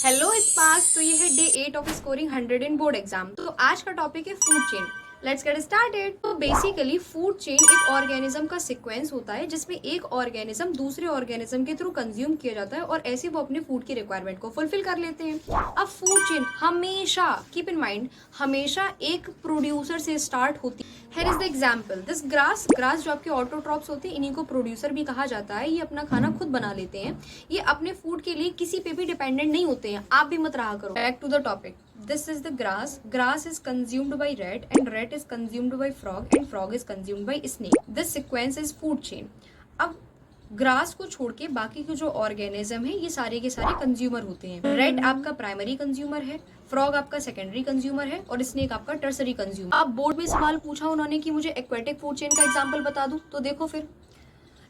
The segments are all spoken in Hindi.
Hello sparks. तो ये है day 8 of scoring 100 in board exam. तो आज का टॉपिक है food chain. Let's get started. तो बेसिकली फूड चेन एक ऑर्गेनिज्म का सीक्वेंस होता है जिसमें एक ऑर्गेनिज्म दूसरे ऑर्गेनिज्म के थ्रू कंज्यूम किया जाता है और ऐसे वो अपने फूड की रिक्वायरमेंट को फुलफिल कर लेते हैं। अब फूड चेन हमेशा, कीप इन माइंड, हमेशा एक प्रोड्यूसर से स्टार्ट होती है। Here is the example. This grass जो आपके ऑटोट्रॉप्स होते हैं, इन्हीं को प्रोड्यूसर भी कहा जाता है। ये अपना खाना खुद बना लेते हैं। ये अपने फूड के लिए किसी पे भी डिपेंडेंट नहीं होते हैं। आप भी मत रहा करो। Back to the topic. This is the grass. Grass is consumed by rat and rat is consumed by frog and frog is consumed by snake. This sequence is food chain. अब ग्रास को छोड़ के बाकी के जो ऑर्गेनिज्म है ये सारे के सारे कंज्यूमर होते हैं। रेड आपका प्राइमरी कंज्यूमर है, फ्रॉग आपका सेकेंडरी कंज्यूमर है और स्नेक आपका टर्सरी कंज्यूमर। अब बोर्ड में सवाल पूछा उन्होंने कि मुझे एक्वेटिक फूड चेन का एग्जांपल बता दूं, तो देखो फिर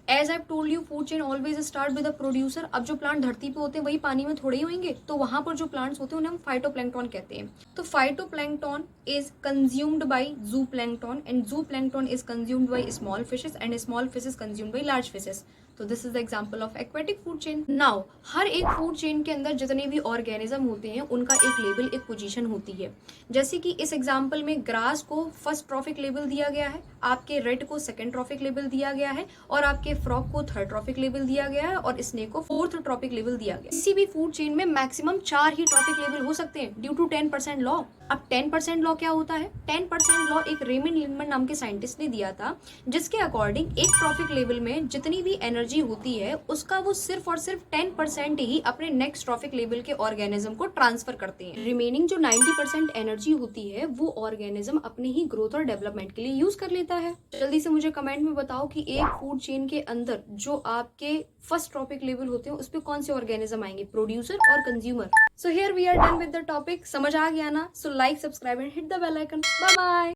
as I told you food chain always start with a producer. अब जो प्लांट धरती पे होते हैं वही पानी में थोड़े ही होंगे, तो वहां पर जो प्लांट्स होते हैं उन्हें हम फाइटोप्लैंक्टन कहते हैं। तो phytoplankton is consumed by zooplankton and zooplankton is consumed by small fishes and small fishes consumed by large fishes. तो this is the example of aquatic food chain. Now हर एक फूड चेन के अंदर जितने भी ऑर्गेनिज्म होते हैं उनका एक लेबल, एक पोजीशन होती है। जैसे कि इस एग्जांपल में ग्रास को फर्स्ट ट्रॉफिक लेबल दिया गया है, आपके रेड को सेकंड ट्रॉफिक लेबल दिया गया है और आपके फ्रॉग को थर्ड ट्रॉफिक लेबल दिया गया है और स्नेक को फोर्थ ट्रॉफिक लेबल दिया गया है। किसी भी फूड चेन में मैक्सिमम 4 ही ट्रॉफिक लेबल हो सकते हैं ड्यू टू 10% लॉ। अब 10% लॉ क्या होता है? 10% लॉ एक रेमंड लिंडमैन नाम के साइंटिस्ट ने दिया था, जिसके अकॉर्डिंग एक ट्रॉफिक लेवल में जितनी भी एनर्जी होती है उसका वो सिर्फ और सिर्फ 10% ही अपने नेक्स्ट ट्रॉफिक लेवल के ऑर्गेनिज्म को ट्रांसफर करते हैं। रिमेनिंग जो 90% एनर्जी होती है वो ऑर्गेनिज्म अपने ही ग्रोथ और डेवलपमेंट के लिए यूज कर लेता है। जल्दी से मुझे कमेंट में बताओ कि एक फूड चेन के अंदर जो आपके फर्स्ट ट्रॉपिक लेवल होते हैं उस पे कौन से ऑर्गेनिज्म आएंगे, प्रोड्यूसर और consumer. So here we are done with the topic. समझ आ गया ना? So like, subscribe and hit the bell icon. Bye bye.